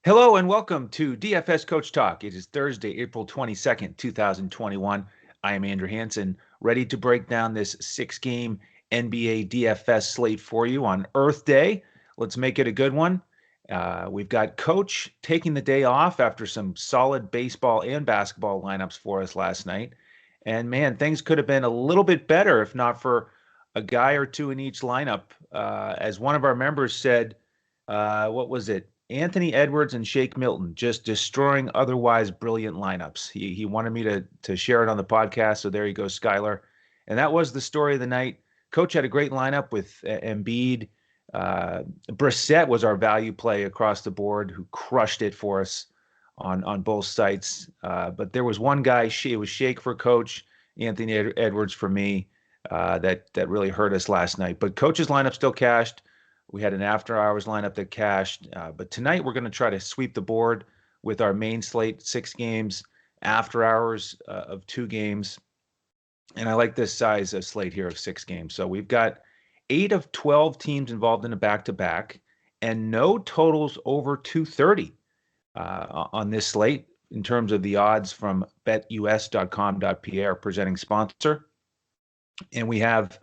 Hello and welcome to DFS Coach Talk. It is Thursday, April 22nd, 2021. I am Andrew Hanson, ready to break down this six-game NBA DFS slate for you on Earth Day. Let's make it a good one. We've got Coach taking the day off after some solid baseball and basketball lineups for us last night. And man, things could have been a little bit better if not for a guy or two in each lineup. As one of our members said, what was it? Anthony Edwards and Shake Milton just destroying otherwise brilliant lineups. He wanted me to share it on the podcast, so there you go, Skylar. And that was the story of the night. Coach had a great lineup with Embiid. Brissett was our value play across the board, who crushed it for us on both sites. But there was one guy, it was Shake for Coach, Anthony Edwards for me, that really hurt us last night. But Coach's lineup still cashed. We had an after-hours lineup that cashed. But tonight we're going to try to sweep the board with our main slate, 6 games, after-hours of 2 games. And I like this size of slate here of 6 games. So we've got 8 of 12 teams involved in a back-to-back and no totals over 230 on this slate in terms of the odds from BetUS.com.pa, our presenting sponsor. And we have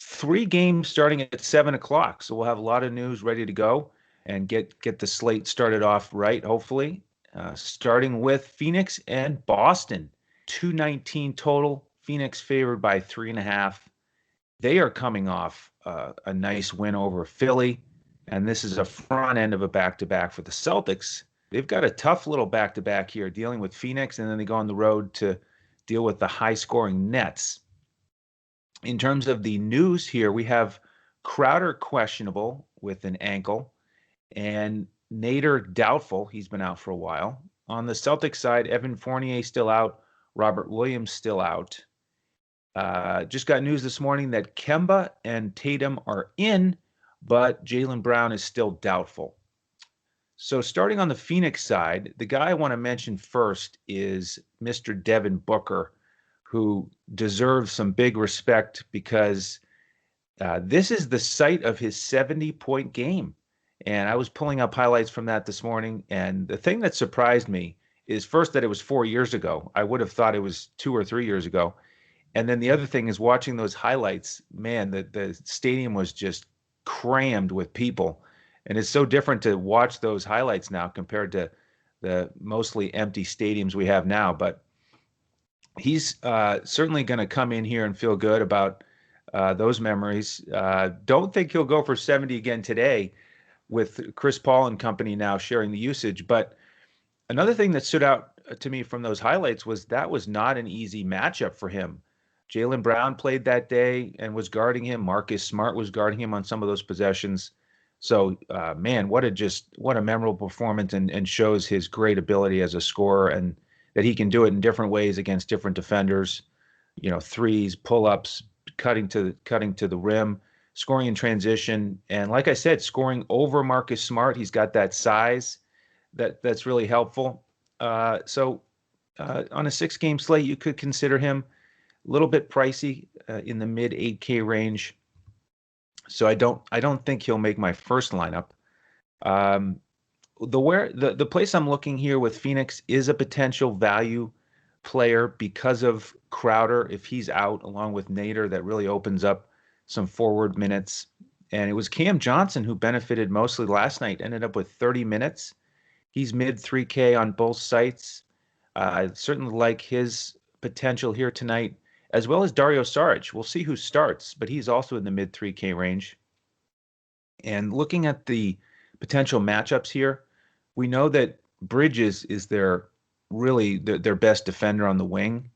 3 games starting at 7 o'clock. So we'll have a lot of news ready to go and get the slate started off right, hopefully. Starting with Phoenix and Boston. 219 total. Phoenix favored by 3.5. They are coming off a nice win over Philly. And this is a front end of a back-to-back for the Celtics. They've got a tough little back-to-back here, dealing with Phoenix, and then they go on the road to deal with the high-scoring Nets. In terms of the news here, we have Crowder questionable with an ankle and Nader doubtful. He's been out for a while. On the Celtics side, Evan Fournier still out. Robert Williams still out. Just got news this morning that Kemba and Tatum are in, but Jaylen Brown is still doubtful. So starting on the Phoenix side, the guy I want to mention first is Mr. Devin Booker, who deserves some big respect because this is the site of his 70-point game. And I was pulling up highlights from that this morning. And the thing that surprised me is first that it was 4 years ago. I would have thought it was 2 or 3 years ago. And then the other thing is watching those highlights, man, the stadium was just crammed with people. And it's so different to watch those highlights now compared to the mostly empty stadiums we have now. But he's certainly going to come in here and feel good about those memories. Don't think he'll go for 70 again today with Chris Paul and company now sharing the usage. But another thing that stood out to me from those highlights was that was not an easy matchup for him. Jaylen Brown played that day and was guarding him. Marcus Smart was guarding him on some of those possessions. So, man, what a memorable performance, and shows his great ability as a scorer, and that he can do it in different ways against different defenders, threes, pull-ups, cutting to the rim, scoring in transition. And like I said, scoring over Marcus Smart. He's got that size that's really helpful. So on a 6-game slate, you could consider him a little bit pricey in the mid 8K range. So I don't think he'll make my first lineup. The place I'm looking here with Phoenix is a potential value player because of Crowder. If he's out, along with Nader, that really opens up some forward minutes. And it was Cam Johnson who benefited mostly last night, ended up with 30 minutes. He's mid 3K on both sites. I certainly like his potential here tonight, as well as Dario Saric. We'll see who starts, but he's also in the mid 3K range. And looking at the potential matchups here, we know that Bridges is their best defender on the wing.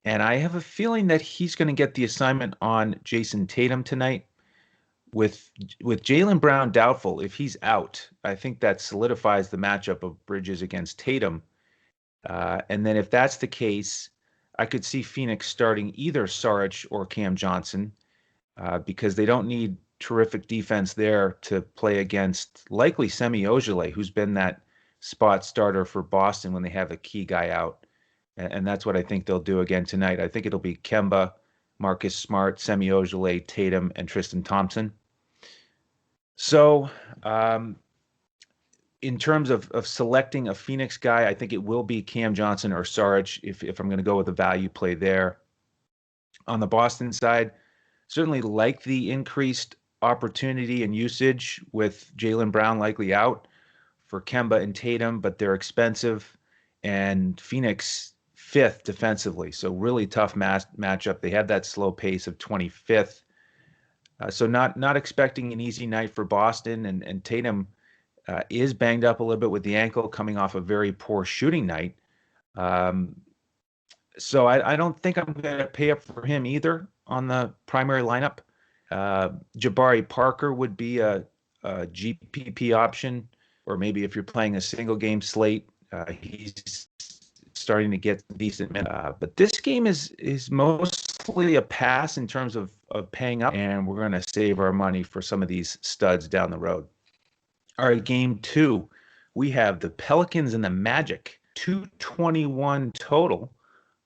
And I have a feeling that he's going to get the assignment on Jason Tatum tonight. With Jaylen Brown doubtful, if he's out, I think that solidifies the matchup of Bridges against Tatum. And then if that's the case, I could see Phoenix starting either Saric or Cam Johnson because they don't need terrific defense there to play against likely Semi Ojeleye, who's been that spot starter for Boston when they have a key guy out. And that's what I think they'll do again tonight. I think it'll be Kemba, Marcus Smart, Semi Ojeleye, Tatum, and Tristan Thompson. So in terms of selecting a Phoenix guy, I think it will be Cam Johnson or Saric if I'm going to go with a value play there. On the Boston side, certainly like the increased opportunity and usage with Jaylen Brown likely out for Kemba and Tatum, but they're expensive. And Phoenix fifth defensively, so really tough matchup. They have that slow pace of 25th. So not expecting an easy night for Boston, and Tatum is banged up a little bit with the ankle coming off a very poor shooting night. Um, so I don't think I'm going to pay up for him either on the primary lineup. Jabari Parker would be a GPP option, or maybe if you're playing a single game slate, he's starting to get decent minutes. But this game is mostly a pass in terms of paying up, and we're going to save our money for some of these studs down the road. All right, game two, we have the Pelicans and the Magic, 221 total,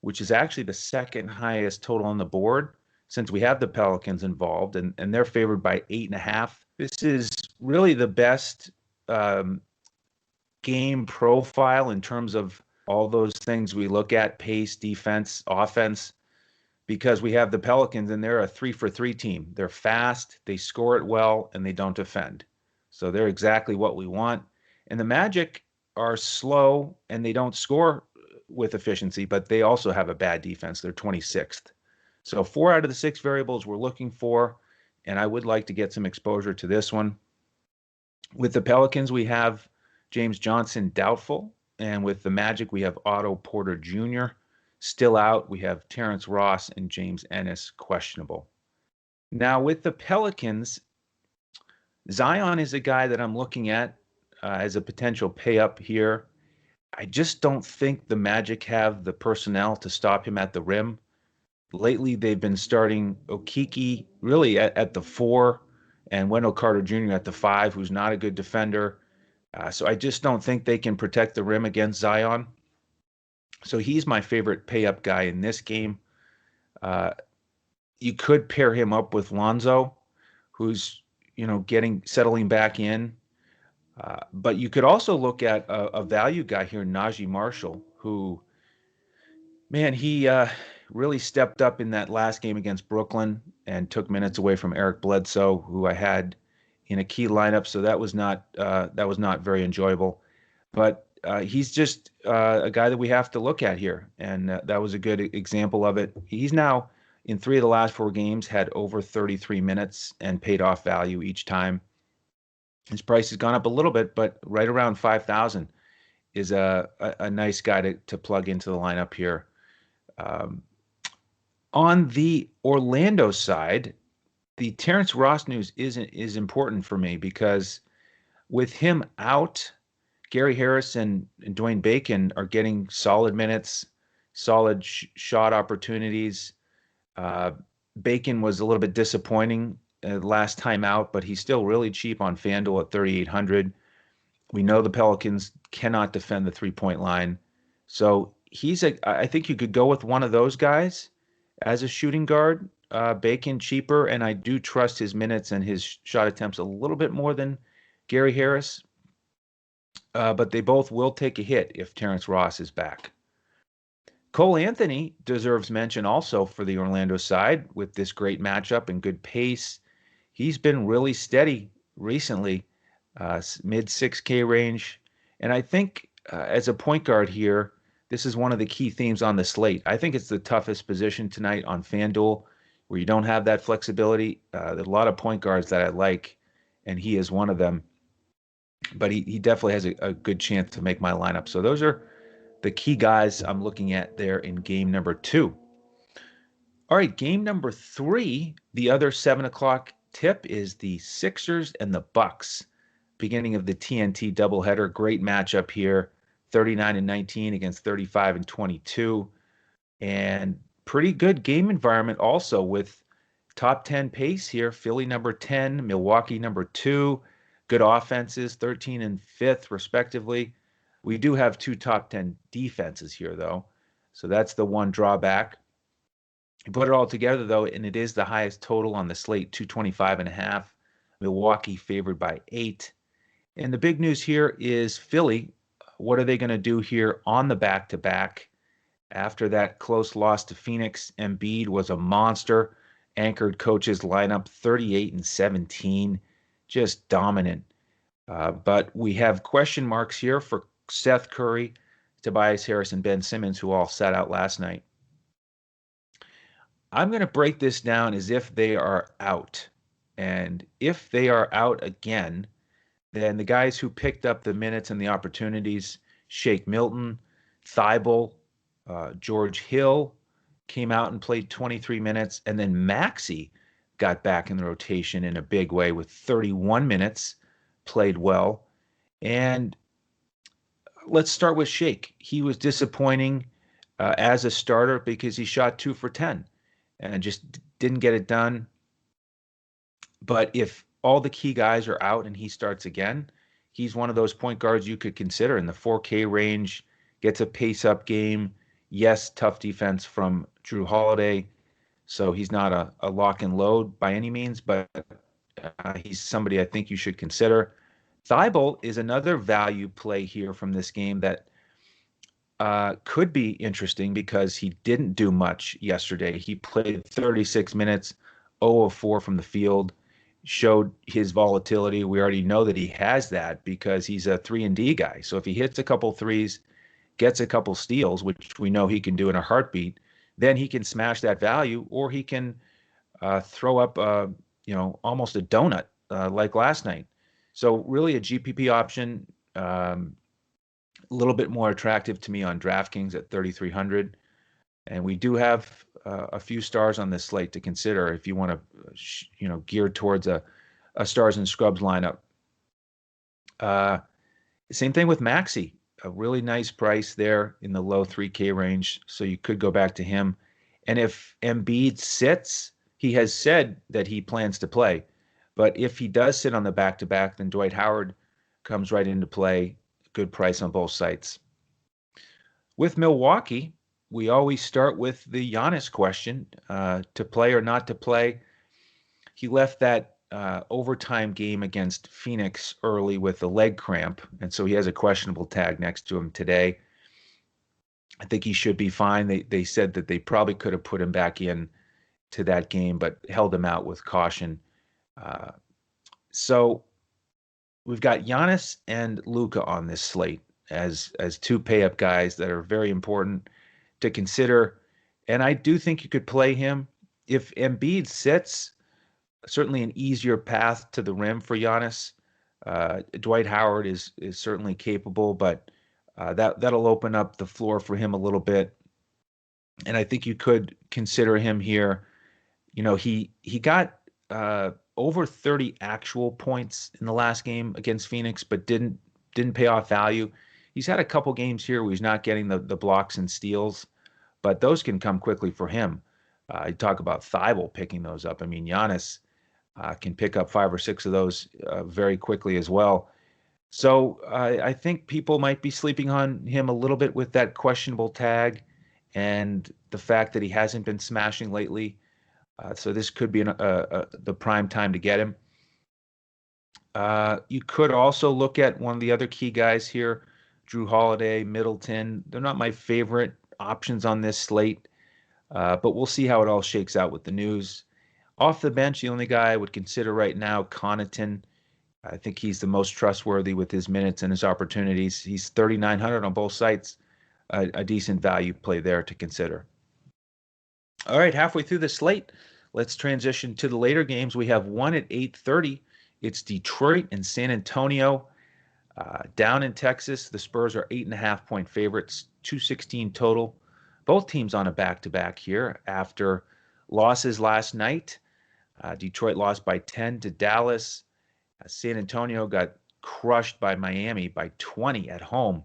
which is actually the second highest total on the board since we have the Pelicans involved, and they're favored by 8.5. This is really the best game profile in terms of all those things we look at: pace, defense, offense, because we have the Pelicans and they're a 3-for-3 team. They're fast, they score it well, and they don't defend. So they're exactly what we want. And the Magic are slow and they don't score with efficiency, but they also have a bad defense. They're 26th. So 4 out of the 6 variables we're looking for, and I would like to get some exposure to this one. With the Pelicans, we have James Johnson doubtful, and with the Magic, we have Otto Porter Jr. still out. We have Terrence Ross and James Ennis questionable. Now with the Pelicans, Zion is a guy that I'm looking at as a potential pay up here. I just don't think the Magic have the personnel to stop him at the rim. Lately, they've been starting Okeke really at the 4 and Wendell Carter Jr. at the 5, who's not a good defender. So I just don't think they can protect the rim against Zion. So he's my favorite pay up guy in this game. You could pair him up with Lonzo, who's settling back in. But you could also look at a value guy here, Najee Marshall, who, man, he really stepped up in that last game against Brooklyn and took minutes away from Eric Bledsoe, who I had in a key lineup. So that was not very enjoyable. But he's just a guy that we have to look at here, and that was a good example of it. He's now in 3 of the last 4 games had over 33 minutes and paid off value each time. His price has gone up a little bit, but right around 5,000 is a nice guy to plug into the lineup here. On the Orlando side, the Terrence Ross news is important for me because with him out, Gary Harris and Dwayne Bacon are getting solid minutes, solid shot opportunities. Bacon was a little bit disappointing last time out, but he's still really cheap on Fanduel at 3,800. We know the Pelicans cannot defend the 3-point line. So I think you could go with one of those guys as a shooting guard. Bacon cheaper, and I do trust his minutes and his shot attempts a little bit more than Gary Harris. But they both will take a hit if Terrence Ross is back. Cole Anthony deserves mention also for the Orlando side with this great matchup and good pace. He's been really steady recently, mid 6K range. And I think as a point guard here, this is one of the key themes on the slate. I think it's the toughest position tonight on FanDuel where you don't have that flexibility. There's a lot of point guards that I like, and he is one of them. But he definitely has a good chance to make my lineup. So those are the key guys I'm looking at there in game number 2. All right, game number 3, the other 7 o'clock tip is the Sixers and the Bucks. Beginning of the TNT doubleheader. Great matchup here. 39-19 against 35-22. And pretty good game environment also with top 10 pace here. Philly number 10, Milwaukee number 2. Good offenses, 13 and 5th respectively. We do have 2 top 10 defenses here, though. So that's the one drawback. You put it all together, though, and it is the highest total on the slate, 225.5. Milwaukee favored by 8. And the big news here is Philly. What are they going to do here on the back-to-back? After that close loss to Phoenix, Embiid was a monster, anchored coaches lineup 38 and 17, just dominant. But we have question marks here for Seth Curry, Tobias Harris, and Ben Simmons, who all sat out last night. I'm going to break this down as if they are out. And if they are out again, then the guys who picked up the minutes and the opportunities, Shake Milton, Thibault, George Hill came out and played 23 minutes, and then Maxey got back in the rotation in a big way with 31 minutes, played well. And let's start with Shake. He was disappointing as a starter because he shot 2 for 10 and just didn't get it done. But if all the key guys are out and he starts again, he's one of those point guards you could consider in the 4K range, gets a pace-up game. Yes, tough defense from Drew Holiday, so he's not a lock and load by any means, but he's somebody I think you should consider. Thibault is another value play here from this game that could be interesting because he didn't do much yesterday. He played 36 minutes, 0 of 4 from the field, showed his volatility. We already know that he has that because he's a 3-and-D guy. So if he hits a couple threes, gets a couple steals, which we know he can do in a heartbeat, then he can smash that value, or he can throw up, almost a donut like last night. So really a GPP option, a little bit more attractive to me on DraftKings at 3,300. And we do have a few stars on this slate to consider if you want to, gear towards a stars and scrubs lineup. Same thing with Maxey, a really nice price there in the low 3K range. So you could go back to him. And if Embiid sits, he has said that he plans to play. But if he does sit on the back-to-back, then Dwight Howard comes right into play. Good price on both sites. With Milwaukee, we always start with the Giannis question, to play or not to play. He left that overtime game against Phoenix early with a leg cramp, and so he has a questionable tag next to him today. I think he should be fine. They said that they probably could have put him back in to that game, but held him out with caution. So we've got Giannis and Luka on this slate as two pay-up guys that are very important to consider. And I do think you could play him. If Embiid sits, certainly an easier path to the rim for Giannis. Dwight Howard is certainly capable, but that'll open up the floor for him a little bit. And I think you could consider him here. He got over 30 actual points in the last game against Phoenix, but didn't pay off value. He's had a couple games here where he's not getting the blocks and steals, but those can come quickly for him. You talk about Thibault picking those up. I mean, Giannis can pick up 5 or 6 of those very quickly as well. So I think people might be sleeping on him a little bit with that questionable tag and the fact that he hasn't been smashing lately. So this could be the prime time to get him. You could also look at one of the other key guys here, Drew Holiday, Middleton. They're not my favorite options on this slate, but we'll see how it all shakes out with the news. Off the bench, the only guy I would consider right now, Connaughton. I think he's the most trustworthy with his minutes and his opportunities. He's 3,900 on both sites, a decent value play there to consider. All right, halfway through the slate, let's transition to the later games. We have one at 8:30. It's Detroit and San Antonio. Down in Texas, the Spurs are 8.5-point favorites, 216 total. Both teams on a back-to-back here after losses last night. Detroit lost by 10 to Dallas. San Antonio got crushed by Miami by 20 at home.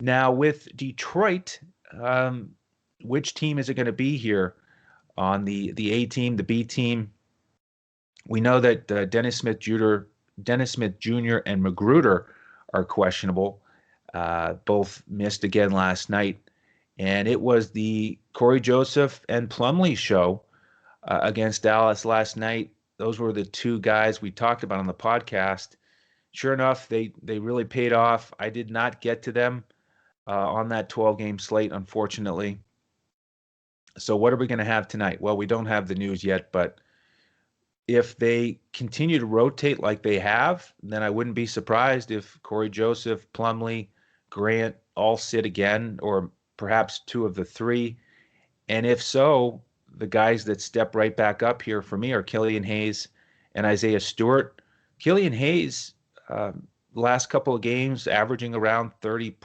Now with Detroit, which team is it going to be here on the A team, the B team? We know that Dennis Smith Jr. and Magruder are questionable. Both missed again last night. And it was the Corey Joseph and Plumlee show against Dallas last night. Those were the two guys we talked about on the podcast. Sure enough, they really paid off. I did not get to them on that 12-game slate, unfortunately. So what are we going to have tonight? Well, we don't have the news yet, but if they continue to rotate like they have, then I wouldn't be surprised if Corey Joseph, Plumlee, Grant all sit again, or perhaps two of the three. And if so, the guys that step right back up here for me are Killian Hayes and Isaiah Stewart. Killian Hayes, last couple of games, averaging around 30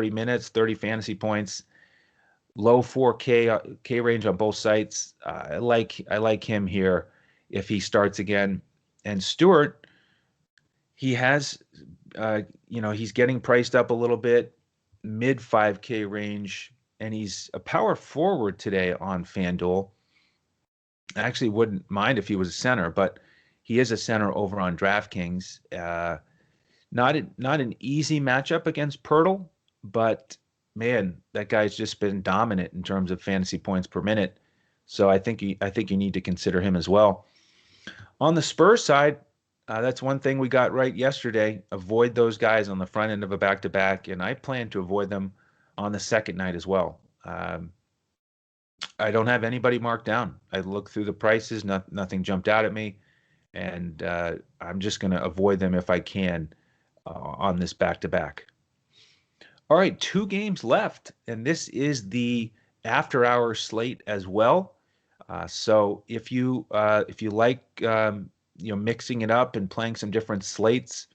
minutes, 30 fantasy points, low 4K K range on both sites. I like him here if he starts again. And Stewart, he has, he's getting priced up a little bit, mid 5K range, and he's a power forward today on FanDuel. I actually wouldn't mind if he was a center, but he is a center over on DraftKings. Not an easy matchup against Pirtle, but man, that guy's just been dominant in terms of fantasy points per minute. So I think you need to consider him as well. On the Spurs side, that's one thing we got right yesterday. Avoid those guys on the front end of a back-to-back, and I plan to avoid them on the second night as well. I don't have anybody marked down. I looked through the prices, nothing jumped out at me, and I'm just going to avoid them if I can on this back-to-back. All right, 2 games left, and this is the after-hour slate as well. So if you like mixing it up and playing some different slates,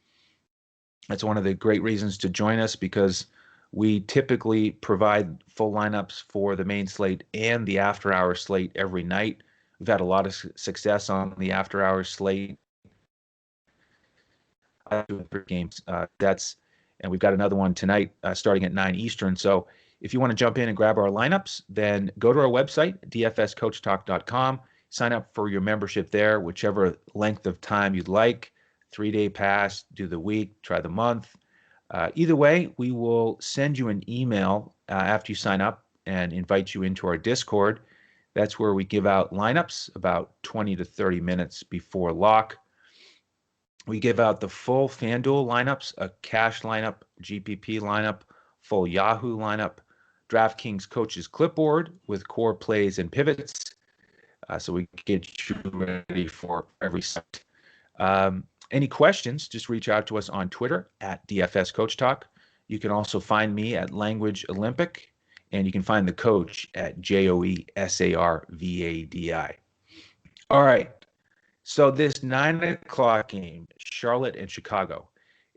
that's one of the great reasons to join us, because we typically provide full lineups for the main slate and the after-hour slate every night. We've had a lot of success on the after-hour slate. Games. And we've got another one tonight starting at 9 Eastern. So if you want to jump in and grab our lineups, then go to our website, dfscoachtalk.com. Sign up for your membership there, whichever length of time you'd like. 3-day pass, do the week, try the month. Either way, we will send you an email after you sign up and invite you into our Discord. That's where we give out lineups about 20 to 30 minutes before lock. We give out the full FanDuel lineups, a cash lineup, GPP lineup, full Yahoo lineup, DraftKings coaches clipboard with core plays and pivots. So we get you ready for every site. Any questions, just reach out to us on Twitter at DFS CoachTalk. You can also find me at Language Olympic, and you can find the coach at JoeSarvadi. All right. So this 9 o'clock game, Charlotte and Chicago,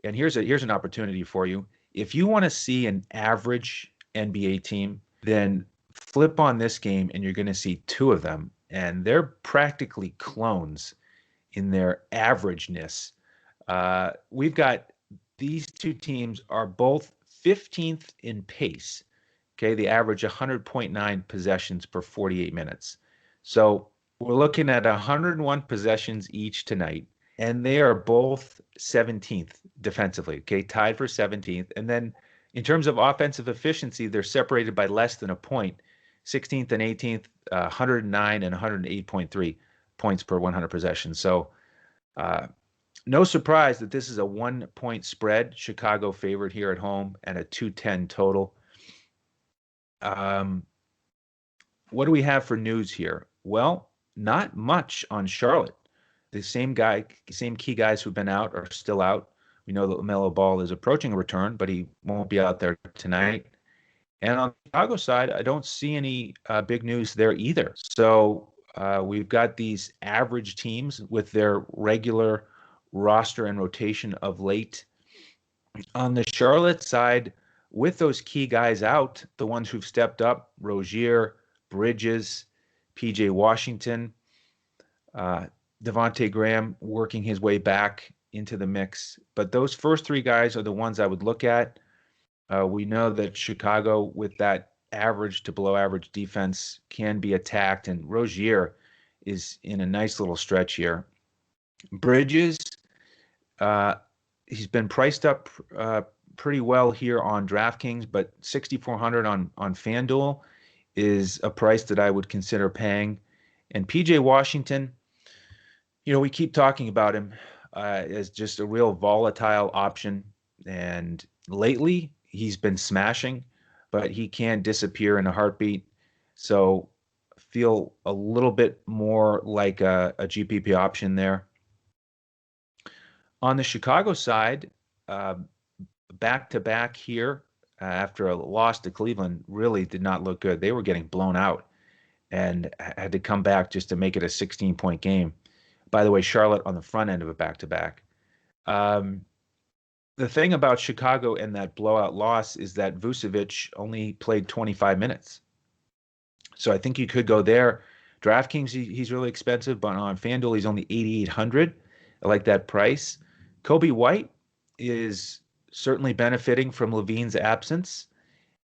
and here's an opportunity for you. If you want to see an average NBA team, then flip on this game and you're going to see 2 of them, and they're practically clones in their averageness. We've got these 2 teams are both 15th in pace. Okay, they average 100.9 possessions per 48 minutes. So we're looking at 101 possessions each tonight, and they are both 17th defensively, okay, tied for 17th. And then in terms of offensive efficiency, they're separated by less than a point, 16th and 18th, 109 and 108.3 points per 100 possessions. So no surprise that this is a 1-point spread, Chicago favored here at home, and a 210 total. What do we have for news here? Well, not much on Charlotte. The same key guys who've been out are still out. We know that LaMelo Ball is approaching a return, but he won't be out there tonight. And on the Chicago side, I don't see any big news there either. So we've got these average teams with their regular roster and rotation of late. On the Charlotte side, with those key guys out, the ones who've stepped up, Rozier, Bridges, PJ Washington, Devontae Graham working his way back into the mix. But those first 3 guys are the ones I would look at. We know that Chicago, with that average to below average defense, can be attacked, and Rozier is in a nice little stretch here. Bridges, he's been priced up pretty well here on DraftKings, but 6,400 on FanDuel is a price that I would consider paying. And PJ Washington, we keep talking about him. as just a real volatile option. And lately, he's been smashing, but he can disappear in a heartbeat. So feel a little bit more like a GPP option there. On the Chicago side, uh, back to back here after a loss to Cleveland really did not look good. They were getting blown out and had to come back just to make it a 16-point game. By the way, Charlotte on the front end of a back to back. The thing about Chicago and that blowout loss is that Vucevic only played 25 minutes. So I think you could go there. DraftKings, he's really expensive, but on FanDuel, he's only 8,800. I like that price. Kobe White is certainly benefiting from Levine's absence.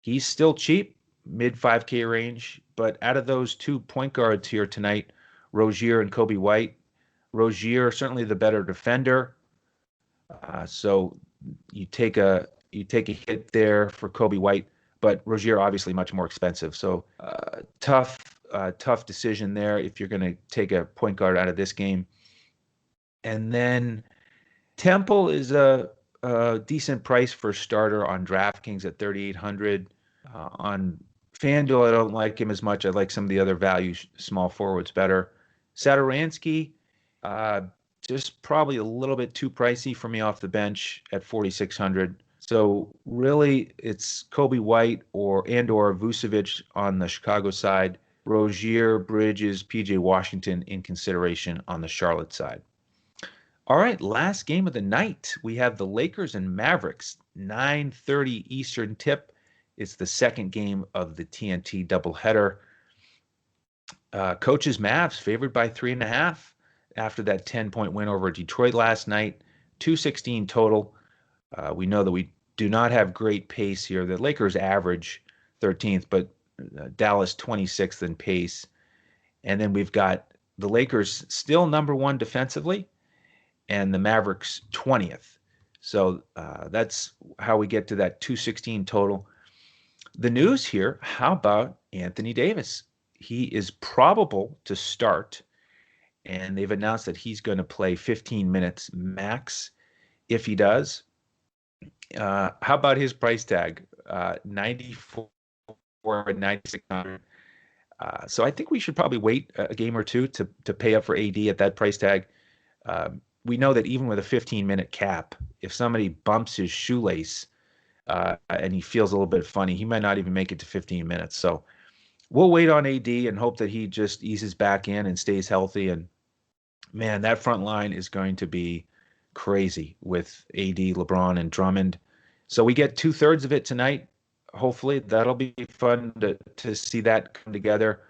He's still cheap, mid 5K range, but out of those 2 point guards here tonight, Rozier and Kobe White, Rozier certainly the better defender. So you take a hit there for Kobe White, but Rozier obviously much more expensive. So tough decision there if you're going to take a point guard out of this game. And then Temple is a decent price for starter on DraftKings at 3,800. On FanDuel, I don't like him as much. I like some of the other value small forwards better. Satoransky, uh, just probably a little bit too pricey for me off the bench at 4,600. So really, it's Kobe White or Vucevic on the Chicago side, Rozier, Bridges, PJ Washington in consideration on the Charlotte side. All right, last game of the night. We have the Lakers and Mavericks, 9:30 Eastern tip. It's the second game of the TNT doubleheader. Coach's Mavs favored by 3.5 after that 10-point win over Detroit last night. 216 total. We know that we do not have great pace here. The Lakers average 13th, but Dallas 26th in pace. And then we've got the Lakers still number one defensively, and the Mavericks 20th. So that's how we get to that 216 total. The news here, how about Anthony Davis? He is probable to start, and they've announced that he's going to play 15 minutes max. If he does, how about his price tag? 94 and 9,600. So I think we should probably wait a game or two to pay up for AD at that price tag. We know that even with a 15-minute cap, if somebody bumps his shoelace and he feels a little bit funny, he might not even make it to 15 minutes. So we'll wait on AD and hope that he just eases back in and stays healthy. And man, that front line is going to be crazy with AD, LeBron, and Drummond. So we get 2/3 of it tonight. Hopefully that'll be fun to see that come together.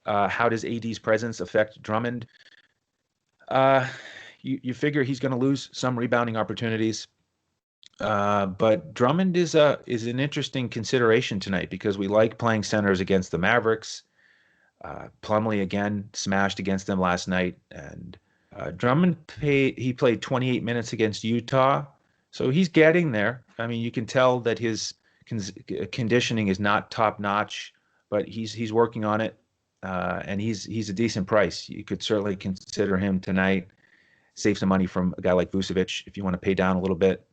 How does AD's presence affect Drummond? You figure he's going to lose some rebounding opportunities. But Drummond is an interesting consideration tonight because we like playing centers against the Mavericks. Plumlee again smashed against them last night, and Drummond he played 28 minutes against Utah, so he's getting there. I mean, you can tell that his conditioning is not top notch, but he's working on it, and he's a decent price. You could certainly consider him tonight. Save some money from a guy like Vucevic if you want to pay down a little bit.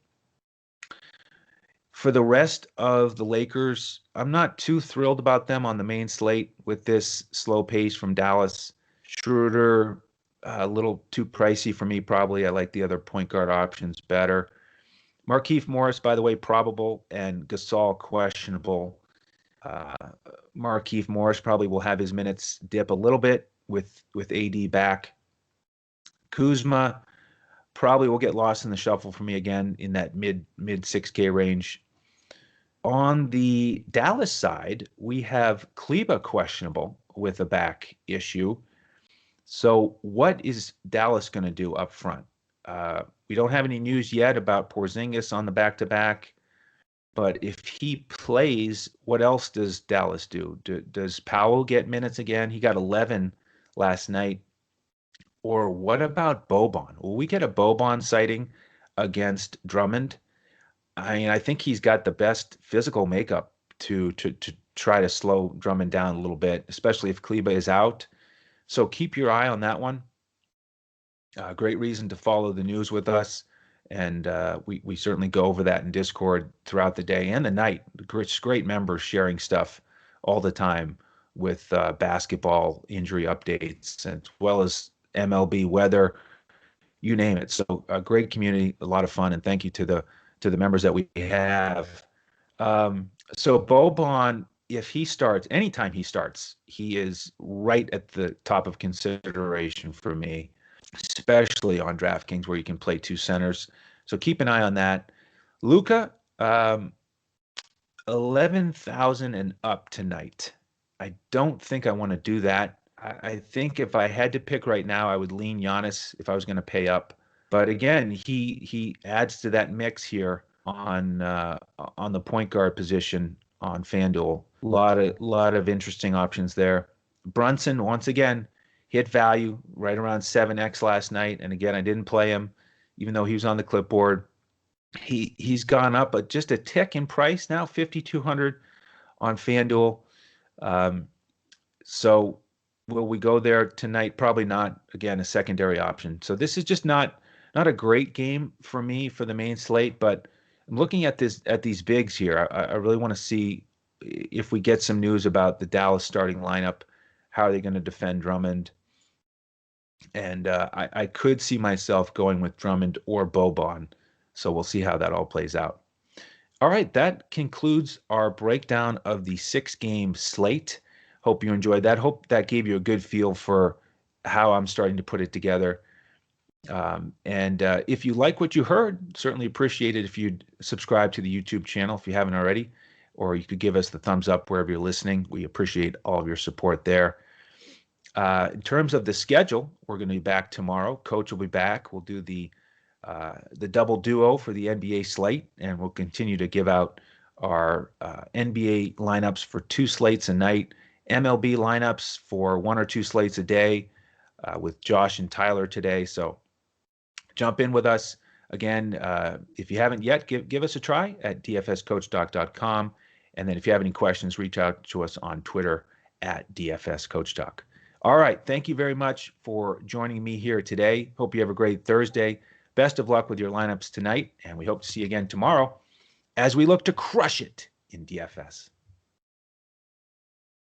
For the rest of the Lakers, I'm not too thrilled about them on the main slate with this slow pace from Dallas. Schroeder, a little too pricey for me, probably. I like the other point guard options better. Markieff Morris, by the way, probable, and Gasol questionable. Markieff Morris probably will have his minutes dip a little bit with AD back. Kuzma probably will get lost in the shuffle for me again in that mid 6K range. On the Dallas side, we have Kleba questionable with a back issue. So what is Dallas going to do up front? We don't have any news yet about Porzingis on the back-to-back, but if he plays, what else does Dallas do? Does Powell get minutes again? He got 11 last night. Or what about Boban? Will we get a Boban sighting against Drummond? I mean, I think he's got the best physical makeup to try to slow Drummond down a little bit, especially if Kleba is out. So keep your eye on that one. Great reason to follow the news with us. And we certainly go over that in Discord throughout the day and the night. Great members sharing stuff all the time with basketball injury updates as well as MLB weather, you name it. So a great community, a lot of fun, and thank you to the members that we have. So Boban, if he starts, anytime he starts, he is right at the top of consideration for me, especially on DraftKings where you can play two centers. So keep an eye on that. Luca, 11,000 and up tonight. I don't think I want to do that. I think if I had to pick right now, I would lean Giannis if I was going to pay up. But again, he adds to that mix here on the point guard position on FanDuel. A lot of interesting options there. Brunson once again hit value right around 7x last night, and again I didn't play him, even though he was on the clipboard. He's gone up just a tick in price now, 5,200 on FanDuel. Um, so will we go there tonight? Probably not. Again, a secondary option. So this is just not a great game for me for the main slate, but I'm looking at these bigs here. I really want to see if we get some news about the Dallas starting lineup. How are they going to defend Drummond? And I could see myself going with Drummond or Boban. So we'll see how that all plays out. All right, that concludes our breakdown of the 6-game slate. Hope you enjoyed that. Hope that gave you a good feel for how I'm starting to put it together. And if you like what you heard, certainly appreciate it if you'd subscribe to the YouTube channel if you haven't already, or you could give us the thumbs up wherever you're listening. We appreciate all of your support there. In terms of the schedule, we're going to be back tomorrow. Coach will be back. We'll do the double duo for the NBA slate, and we'll continue to give out our NBA lineups for 2 slates a night, MLB lineups for 1 or 2 slates a day with Josh and Tyler today. So jump in with us. Again, if you haven't yet, give us a try at dfscoachtalk.com. And then if you have any questions, reach out to us on Twitter at DFS CoachTalk. All right. Thank you very much for joining me here today. Hope you have a great Thursday. Best of luck with your lineups tonight, and we hope to see you again tomorrow as we look to crush it in DFS.